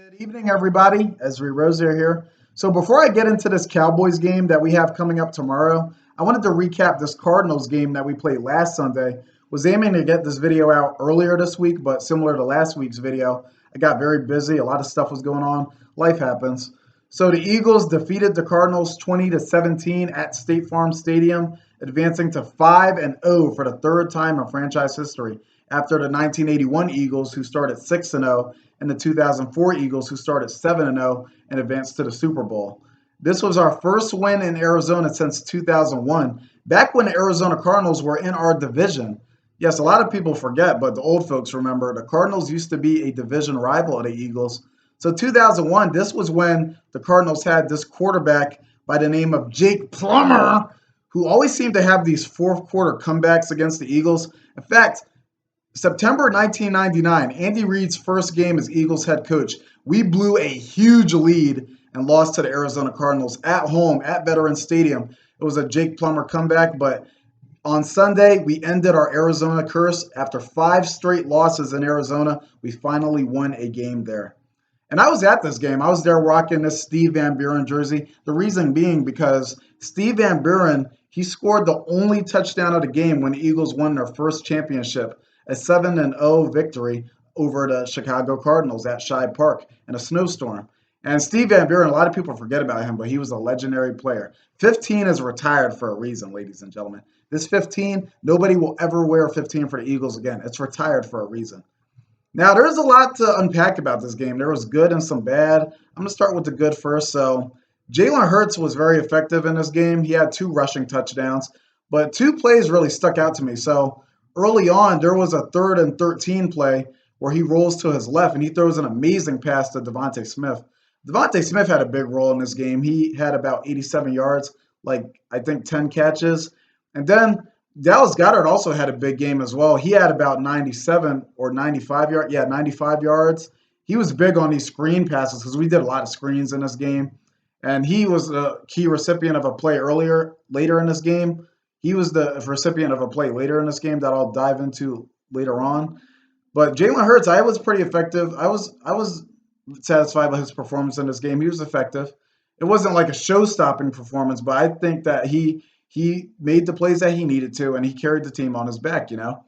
Good evening, everybody. Ezri Rozier here. So before I get into this Cowboys game that we have coming up tomorrow, I wanted to recap this Cardinals game that we played last Sunday. Was aiming to get this video out earlier this week, but similar to last week's video, I got very busy. A lot of stuff was going on. Life happens. So the Eagles defeated the Cardinals 20-17 at State Farm Stadium, advancing to 5-0 for the third time in franchise history after the 1981 Eagles, who started 6-0, and the 2004 Eagles, who started 7-0 and advanced to the Super Bowl. This was our first win in Arizona since 2001, back when the Arizona Cardinals were in our division. Yes, a lot of people forget, but the old folks remember the Cardinals used to be a division rival of the Eagles. So 2001, this was when the Cardinals had this quarterback by the name of Jake Plummer, who always seemed to have these fourth quarter comebacks against the Eagles. In fact, September 1999, Andy Reid's first game as Eagles head coach, we blew a huge lead and lost to the Arizona Cardinals at home at Veterans Stadium. It was a Jake Plummer comeback, but on Sunday, we ended our Arizona curse. After 5 straight losses in Arizona, we finally won a game there. And I was at this game. I was there rocking this Steve Van Buren jersey. The reason being because Steve Van Buren, he scored the only touchdown of the game when the Eagles won their first championship, a 7-0 victory over the Chicago Cardinals at Shibe Park in a snowstorm. And Steve Van Buren, a lot of people forget about him, but he was a legendary player. 15 is retired for a reason, ladies and gentlemen. This 15, nobody will ever wear 15 for the Eagles again. It's retired for a reason. Now, there's a lot to unpack about this game. There was good and some bad. I'm going to start with the good first. So, Jalen Hurts was very effective in this game. He had 2 rushing touchdowns, but 2 plays really stuck out to me. So, early on, there was a 3rd and 13 play where he rolls to his left and he throws an amazing pass to Devontae Smith. Devontae Smith had a big role in this game. He had about 87 yards, like I think 10 catches. And then Dallas Goedert also had a big game as well. He had about 97 or 95 yards. Yeah, 95 yards. He was big on these screen passes because we did a lot of screens in this game. And he was a key recipient of a play later in this game. He was the recipient of a play later in this game that I'll dive into later on. But Jalen Hurts, I was pretty effective. I was satisfied with his performance in this game. He was effective. It wasn't like a show-stopping performance, but I think that he made the plays that he needed to, and he carried the team on his back, you know.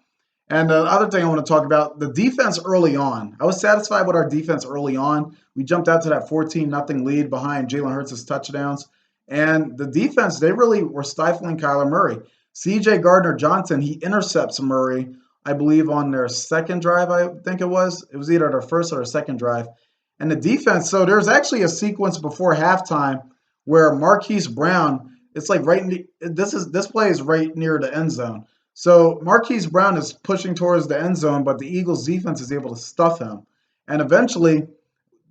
And the other thing I want to talk about, the defense early on. I was satisfied with our defense early on. We jumped out to that 14-0 lead behind Jalen Hurts' touchdowns. And the defense, they really were stifling Kyler Murray. C.J. Gardner-Johnson, he intercepts Murray, I believe, on their second drive, I think it was. It was either their first or their second drive. And the defense, so there's actually a sequence before halftime where Marquise Brown, it's like this play is right near the end zone. So Marquise Brown is pushing towards the end zone, but the Eagles defense is able to stuff him. And eventually,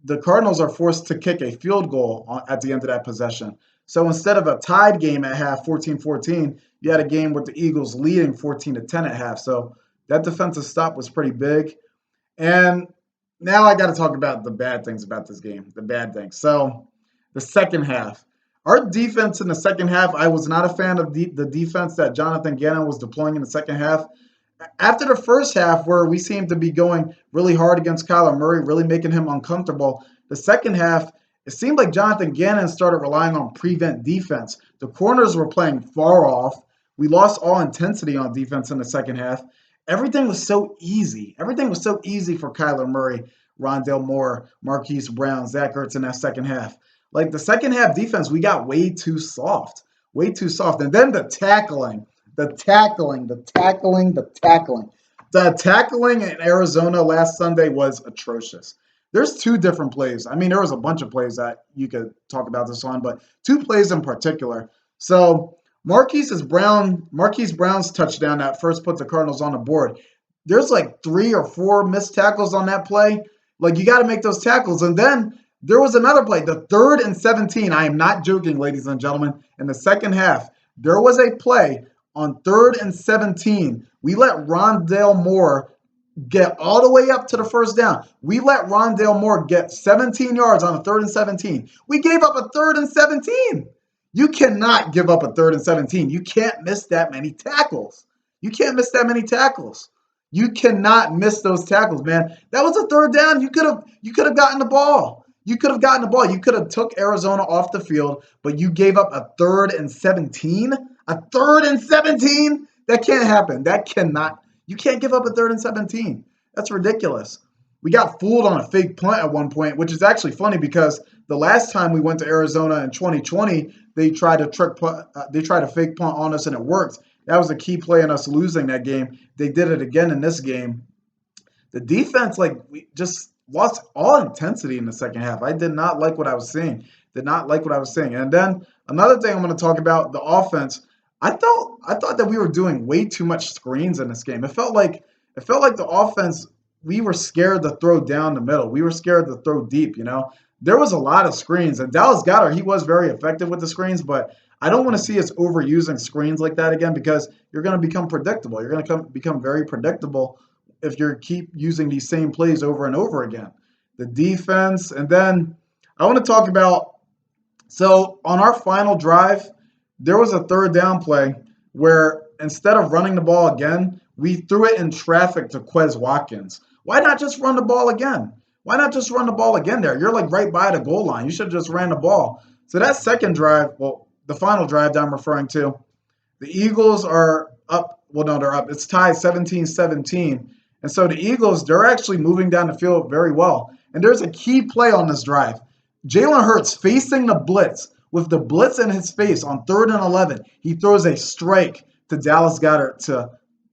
the Cardinals are forced to kick a field goal at the end of that possession. So instead of a tied game at half, 14-14, you had a game with the Eagles leading 14-10 at half. So that defensive stop was pretty big. And now I got to talk about the bad things about this game, the bad things. So the second half. Our defense in the second half, I was not a fan of the defense that Jonathan Gannon was deploying in the second half. After the first half, where we seemed to be going really hard against Kyler Murray, really making him uncomfortable, the second half, it seemed like Jonathan Gannon started relying on prevent defense. The corners were playing far off. We lost all intensity on defense in the second half. Everything was so easy. Everything was so easy for Kyler Murray, Rondale Moore, Marquise Brown, Zach Ertz in that second half. Like the second half defense, we got way too soft. Way too soft. And then the tackling in Arizona last Sunday was atrocious. There's 2 different plays. I mean, there was a bunch of plays that you could talk about this on, but 2 plays in particular. So Marquise Brown's touchdown that first put the Cardinals on the board. There's like 3 or 4 missed tackles on that play. Like, you got to make those tackles. And then there was another play, the 3rd and 17. I am not joking, ladies and gentlemen. In the second half, there was a play on 3rd and 17. We let Rondale Moore get all the way up to the first down. We let Rondale Moore get 17 yards on a 3rd and 17. We gave up a 3rd and 17. You cannot give up a 3rd and 17. You can't miss that many tackles. You cannot miss those tackles, man. That was a third down. You could have gotten the ball. You could have gotten the ball. You could have took Arizona off the field, but you gave up a 3rd and 17. A 3rd and 17? That can't happen. That cannot. You can't give up a 3rd and 17. That's ridiculous. We got fooled on a fake punt at one point, which is actually funny because the last time we went to Arizona in 2020, they tried to they tried to fake punt on us and it worked. That was a key play in us losing that game. They did it again in this game. The defense, like, we just lost all intensity in the second half. I did not like what I was seeing. Did not like what I was seeing. And then another thing I'm going to talk about, the offense. I thought that we were doing way too much screens in this game. It felt like the offense, we were scared to throw down the middle. We were scared to throw deep. There was a lot of screens. And Dallas Goedert, he was very effective with the screens, but I don't want to see us overusing screens like that again because you're going to become predictable. You're going to become very predictable if you keep using these same plays over and over again. The defense, and then I want to talk about, so on our final drive, there was a third down play where instead of running the ball again, we threw it in traffic to Quez Watkins. Why not just run the ball again? Why not just run the ball again there? You're like right by the goal line. You should have just ran the ball. So that second drive, well, the final drive that I'm referring to, the Eagles are up. Well, no, they're up. It's tied 17-17. And so the Eagles, they're actually moving down the field very well. And there's a key play on this drive. Jalen Hurts facing the blitz with the blitz in his face on 3rd and 11. He throws a strike to Dallas Goedert to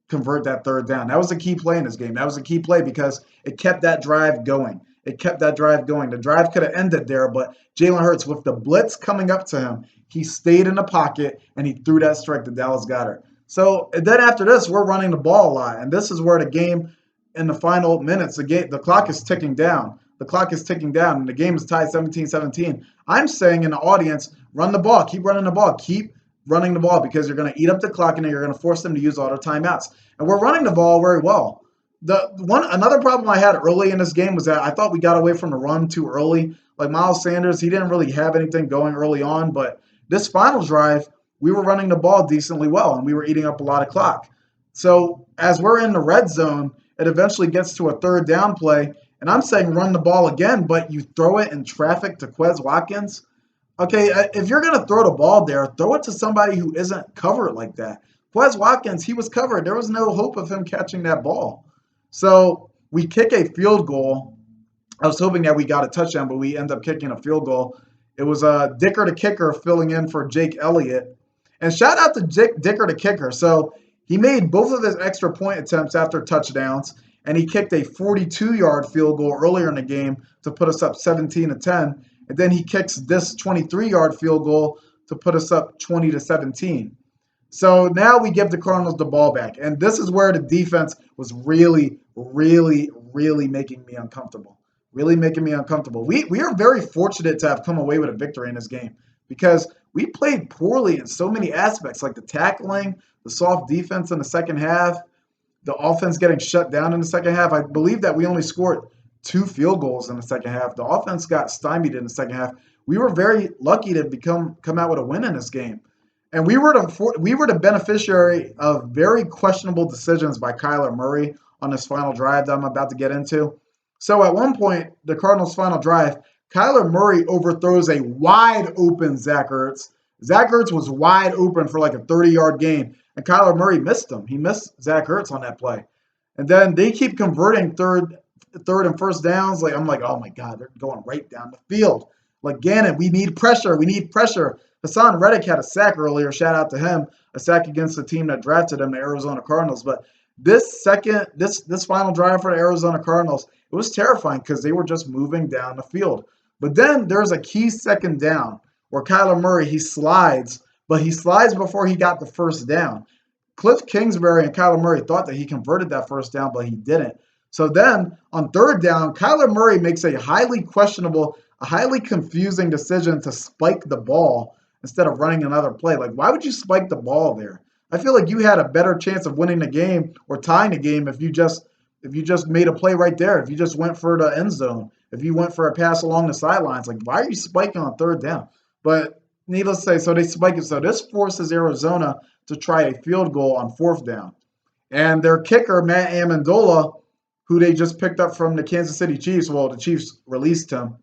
convert that third down. That was a key play in this game. That was a key play because it kept that drive going. It kept that drive going. The drive could have ended there, but Jalen Hurts, with the blitz coming up to him, he stayed in the pocket and he threw that strike to Dallas Goedert. So then after this, we're running the ball a lot, and this is where the game in the final minutes, the clock is ticking down. The clock is ticking down, and the game is tied 17-17. I'm saying in the audience, run the ball, keep running the ball, keep running the ball because you're going to eat up the clock and you're going to force them to use all their timeouts. And we're running the ball very well. Another problem I had early in this game was that I thought we got away from the run too early. Like Miles Sanders, he didn't really have anything going early on, but this final drive, we were running the ball decently well and we were eating up a lot of clock. So as we're in the red zone, it eventually gets to a third down play, and I'm saying run the ball again, but you throw it in traffic to Quez Watkins. Okay, if you're going to throw the ball there, throw it to somebody who isn't covered like that. Quez Watkins, he was covered. There was no hope of him catching that ball. So we kick a field goal. I was hoping that we got a touchdown, but we end up kicking a field goal. It was Dicker the kicker filling in for Jake Elliott. And shout out to Dicker the kicker. So he made both of his extra point attempts after touchdowns, and he kicked a 42-yard field goal earlier in the game to put us up 17-10. And then he kicks this 23-yard field goal to put us up 20-17. So now we give the Cardinals the ball back. And this is where the defense was really, really, really making me uncomfortable. Really making me uncomfortable. We are very fortunate to have come away with a victory in this game because we played poorly in so many aspects, like the tackling, the soft defense in the second half, the offense getting shut down in the second half. I believe that we only scored 2 field goals in the second half. The offense got stymied in the second half. We were very lucky to come out with a win in this game. And we were the beneficiary of very questionable decisions by Kyler Murray on this final drive that I'm about to get into. So at one point, the Cardinals' final drive, Kyler Murray overthrows a wide open Zach Ertz. Zach Ertz was wide open for like a 30-yard gain, and Kyler Murray missed him. He missed Zach Ertz on that play. And then they keep converting third and first downs. Like I'm like, oh my God, they're going right down the field. Like Gannon, we need pressure. We need pressure. Hassan Reddick had a sack earlier. Shout out to him. A sack against the team that drafted him, the Arizona Cardinals. But this final drive for the Arizona Cardinals, it was terrifying because they were just moving down the field. But then there's a key second down where Kyler Murray, he slides, but he slides before he got the first down. Cliff Kingsbury and Kyler Murray thought that he converted that first down, but he didn't. So then on third down, Kyler Murray makes a highly questionable, a highly confusing decision to spike the ball instead of running another play. Like, why would you spike the ball there? I feel like you had a better chance of winning the game or tying the game if you just made a play right there. If you just went for the end zone, if you went for a pass along the sidelines, like why are you spiking on third down? But needless to say, so they spike it. So this forces Arizona to try a field goal on fourth down. And their kicker, Matt Amendola, who they just picked up from the Kansas City Chiefs, well, the Chiefs released him.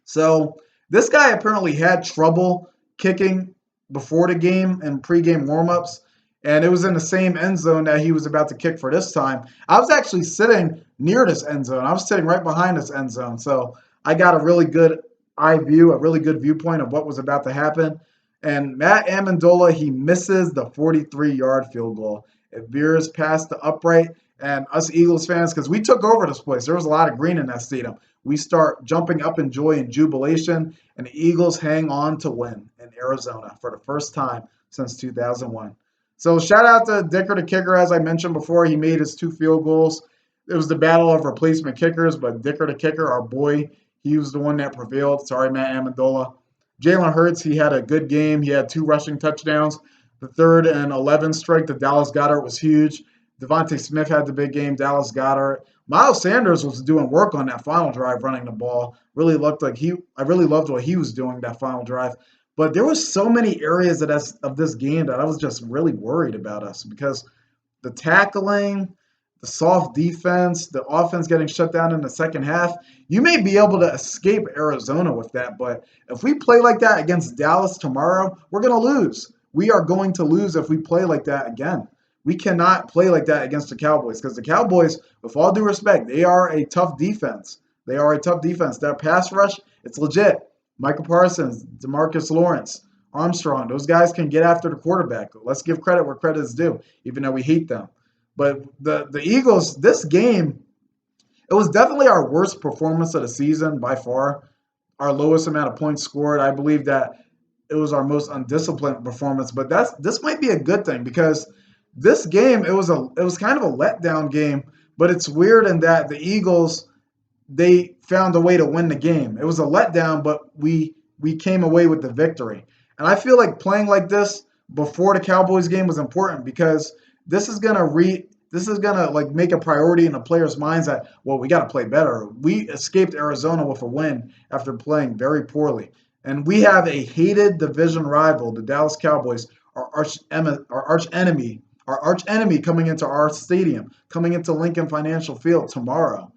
So this guy apparently had trouble kicking before the game and pregame warmups, and it was in the same end zone that he was about to kick for this time. I was actually sitting near this end zone. I was sitting right behind this end zone, so I got a really good eye view, a really good viewpoint of what was about to happen. And Matt Amendola, he misses the 43-yard field goal. It veers past the upright, and us Eagles fans, because we took over this place, there was a lot of green in that stadium. We start jumping up in joy and jubilation, and the Eagles hang on to win in Arizona for the first time since 2001. So shout out to Dicker the kicker, as I mentioned before. He made his 2 field goals. It was the battle of replacement kickers, but Dicker the kicker, our boy, he was the one that prevailed. Sorry, Matt Amendola. Jalen Hurts, he had a good game. He had 2 rushing touchdowns. The 3rd and 11 strike to Dallas Goedert was huge. Devontae Smith had the big game. Dallas Goedert. Miles Sanders was doing work on that final drive, running the ball. Really looked like I really loved what he was doing that final drive. But there were so many areas of this game that I was just really worried about us because the tackling, the soft defense, the offense getting shut down in the second half. You may be able to escape Arizona with that, but if we play like that against Dallas tomorrow, we're going to lose. We are going to lose if we play like that again. We cannot play like that against the Cowboys because the Cowboys, with all due respect, they are a tough defense. They are a tough defense. That pass rush, it's legit. Michael Parsons, Demarcus Lawrence, Armstrong, those guys can get after the quarterback. Let's give credit where credit is due, even though we hate them. But the Eagles, this game, it was definitely our worst performance of the season by far. Our lowest amount of points scored. I believe that it was our most undisciplined performance. But this might be a good thing because this game it was kind of a letdown game. But it's weird in that the Eagles they found a way to win the game. It was a letdown, but we came away with the victory. And I feel like playing like this before the Cowboys game was important because this is gonna like make a priority in the players' minds that well we got to play better. We escaped Arizona with a win after playing very poorly, and we have a hated division rival, the Dallas Cowboys, our arch enemy coming into our stadium, coming into Lincoln Financial Field tomorrow.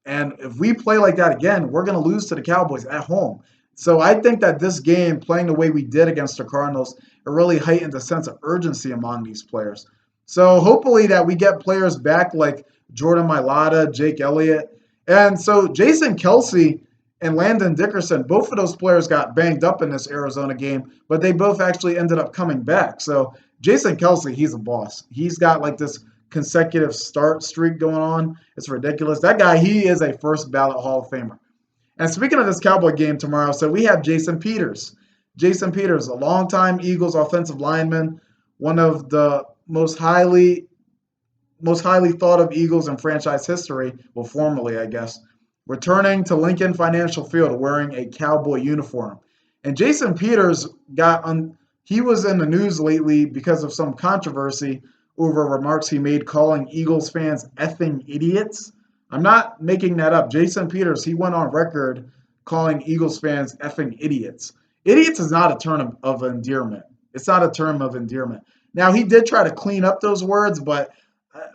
And if we play like that again, we're going to lose to the Cowboys at home. So I think that this game, playing the way we did against the Cardinals, it really heightened the sense of urgency among these players. So hopefully that we get players back like Jordan Mailata, Jake Elliott. And so Jason Kelsey and Landon Dickerson, both of those players got banged up in this Arizona game, but they both actually ended up coming back. So Jason Kelsey, he's a boss. He's got like this consecutive start streak going on. It's ridiculous. That guy, he is a first ballot Hall of Famer. And speaking of this Cowboy game tomorrow, so we have Jason Peters. Jason Peters, a longtime Eagles offensive lineman, one of the most highly thought of Eagles in franchise history, well, formerly, I guess, returning to Lincoln Financial Field wearing a Cowboy uniform. And Jason Peters he was in the news lately because of some controversy over remarks he made calling Eagles fans effing idiots. I'm not making that up. Jason Peters, he went on record calling Eagles fans effing idiots. Idiots is not a term of endearment. It's not a term of endearment. Now he did try to clean up those words, but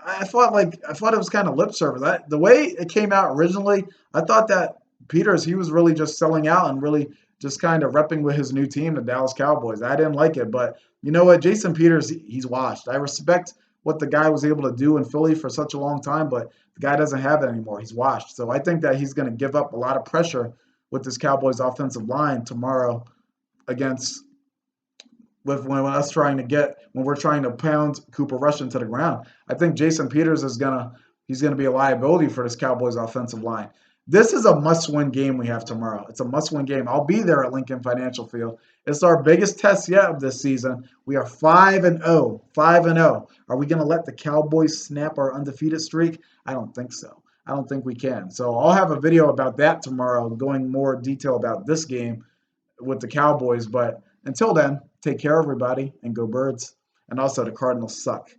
I thought it was kind of lip service. The way it came out originally, I thought that Peters he was really just selling out and really just kind of repping with his new team, the Dallas Cowboys. I didn't like it, but you know what? Jason Peters, he's washed. I respect what the guy was able to do in Philly for such a long time, but the guy doesn't have it anymore. He's washed. So I think that he's going to give up a lot of pressure with this Cowboys offensive line tomorrow against when we're trying to pound Cooper Rush into the ground. I think Jason Peters he's gonna be a liability for this Cowboys offensive line. This is a must-win game we have tomorrow. It's a must-win game. I'll be there at Lincoln Financial Field. It's our biggest test yet of this season. We are 5-0. 5-0. Are we going to let the Cowboys snap our undefeated streak? I don't think so. I don't think we can. So I'll have a video about that tomorrow, going more detail about this game with the Cowboys. But until then, take care, everybody, and go Birds. And also, the Cardinals suck.